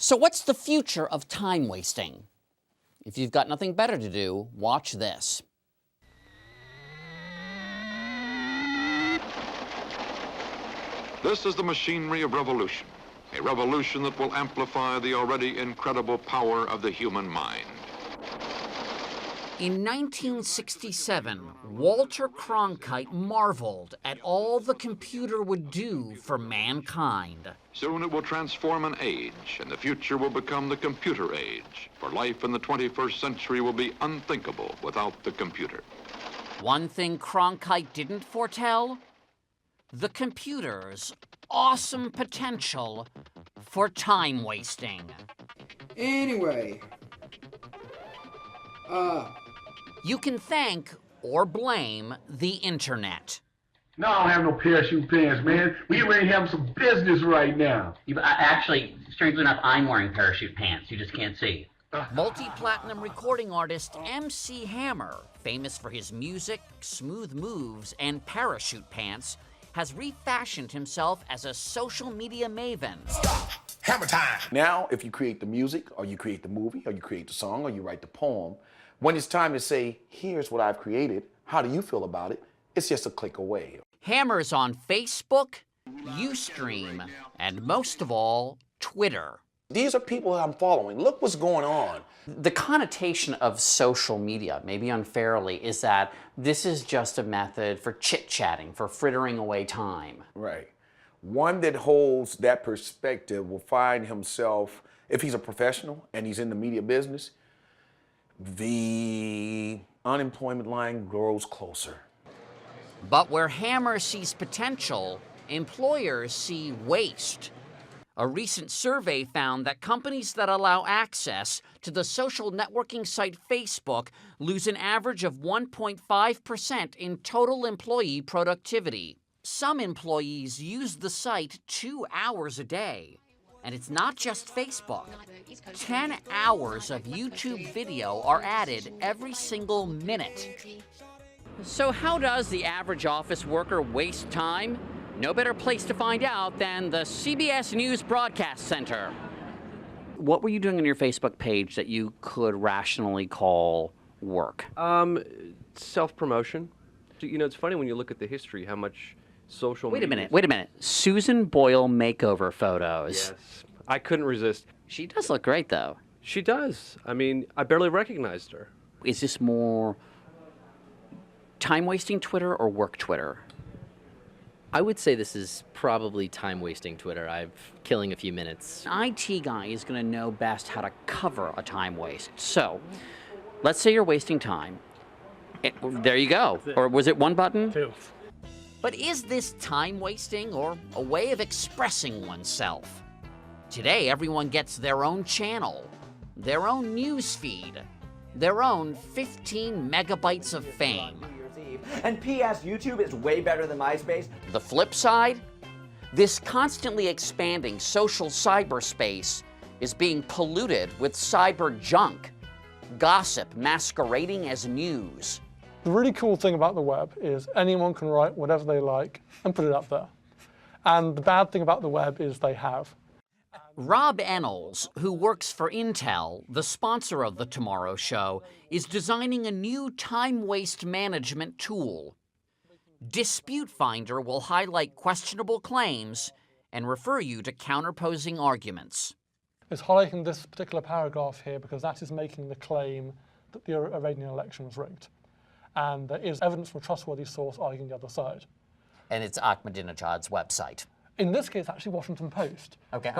So what's the future of time wasting? If you've got nothing better to do, watch this. This is the machinery of revolution, a revolution that will amplify the already incredible power of the human mind. In 1967, Walter Cronkite marveled at all the computer would do for mankind. Soon it will transform an age, and the future will become the computer age, for life in the 21st century will be unthinkable without the computer. One thing Cronkite didn't foretell: the computer's awesome potential for time wasting. Anyway, You can thank or blame the internet. No, I don't have no parachute pants, man. We already have some business right now. Actually, strangely enough, I'm wearing parachute pants. You just can't see. Multi-platinum recording artist MC Hammer, famous for his music, smooth moves, and parachute pants, has refashioned himself as a social media maven. Hammer time! Now, if you create the music, or you create the movie, or you create the song, or you write the poem, when it's time to say, here's what I've created, how do you feel about it? It's just a click away. Hammer's on Facebook, Ustream, and most of all, Twitter. These are people I'm following. Look what's going on. The connotation of social media, maybe unfairly, is that this is just a method for chit-chatting, for frittering away time. Right. One that holds that perspective will find himself, if he's a professional and he's in the media business, the unemployment line grows closer. But where Hammer sees potential, employers see waste. A recent survey found that companies that allow access to the social networking site Facebook lose an average of 1.5% in total employee productivity. Some employees use the site 2 hours a day. And it's not just Facebook. 10 hours of YouTube video are added every single minute. So how does the average office worker waste time? No better place to find out than the CBS News Broadcast Center. What were you doing on your Facebook page that you could rationally call work? Self-promotion. You know, it's funny when you look at the history, how much social media... Wait a minute. Susan Boyle makeover photos. Yes. I couldn't resist. She does look great, though. She does. I mean, I barely recognized her. Is this more time-wasting Twitter or work Twitter? I would say this is probably time-wasting Twitter. I'm killing a few minutes. An IT guy is going to know best how to cover a time waste. So, let's say you're wasting time. There you go. Or was it one button? 2. But is this time wasting or a way of expressing oneself? Today, everyone gets their own channel, their own news feed, their own 15 megabytes of fame. And P.S. YouTube is way better than MySpace. The flip side? This constantly expanding social cyberspace is being polluted with cyber junk, gossip masquerading as news. The really cool thing about the web is anyone can write whatever they like and put it up there. And the bad thing about the web is they have. Rob Ennals, who works for Intel, the sponsor of The Tomorrow Show, is designing a new time waste management tool. Dispute Finder will highlight questionable claims and refer you to counterposing arguments. It's highlighting this particular paragraph here because that is making the claim that the Iranian election was rigged. And there is evidence from a trustworthy source arguing the other side. And it's Ahmadinejad's website. In this case, actually Washington Post. Okay,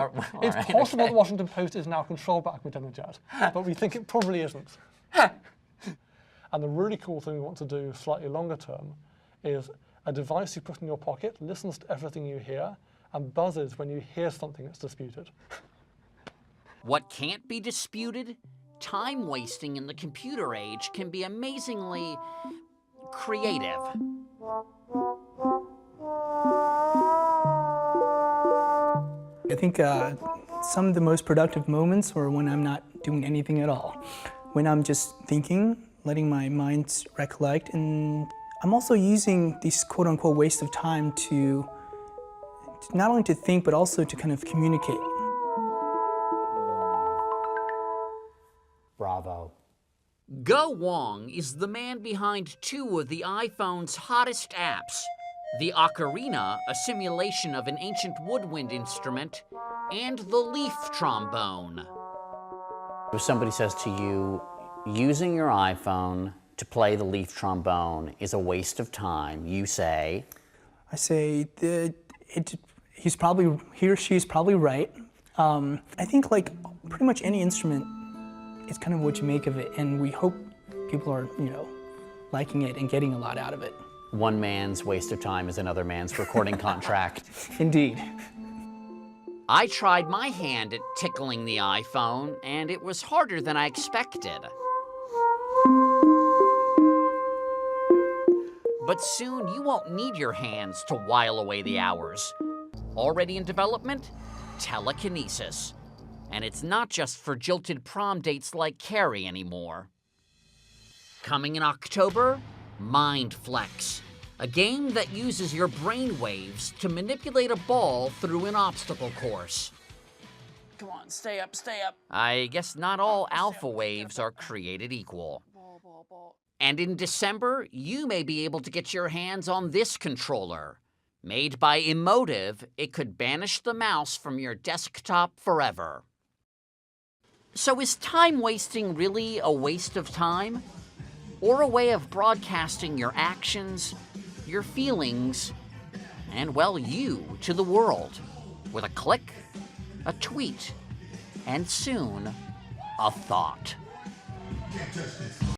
it's possible that Washington Post is now controlled by Ahmadinejad, but we think it probably isn't. And the really cool thing we want to do slightly longer term is a device you put in your pocket, listens to everything you hear, and buzzes when you hear something that's disputed. What can't be disputed? Time wasting in the computer age can be amazingly creative. I think some of the most productive moments are when I'm not doing anything at all. When I'm just thinking, letting my mind recollect, and I'm also using these quote-unquote waste of time to not only to think, but also to kind of communicate. Bravo. Go Wong is the man behind two of the iPhone's hottest apps, the ocarina, a simulation of an ancient woodwind instrument, and the leaf trombone. If somebody says to you, using your iPhone to play the leaf trombone is a waste of time, you say? I say that he or she is probably right. I think like pretty much any instrument, it's kind of what you make of it, and we hope people are, liking it and getting a lot out of it. One man's waste of time is another man's recording contract. Indeed. I tried my hand at tickling the iPhone, and it was harder than I expected. But soon you won't need your hands to while away the hours. Already in development? Telekinesis. And it's not just for jilted prom dates like Carrie anymore. Coming in October, Mind Flex, a game that uses your brain waves to manipulate a ball through an obstacle course. Come on, stay up, stay up. I guess not all alpha waves are created equal. And in December, you may be able to get your hands on this controller. Made by Emotive, it could banish the mouse from your desktop forever. So is time wasting really a waste of time? Or a way of broadcasting your actions, your feelings, and, well, you to the world? With a click, a tweet, and soon, a thought.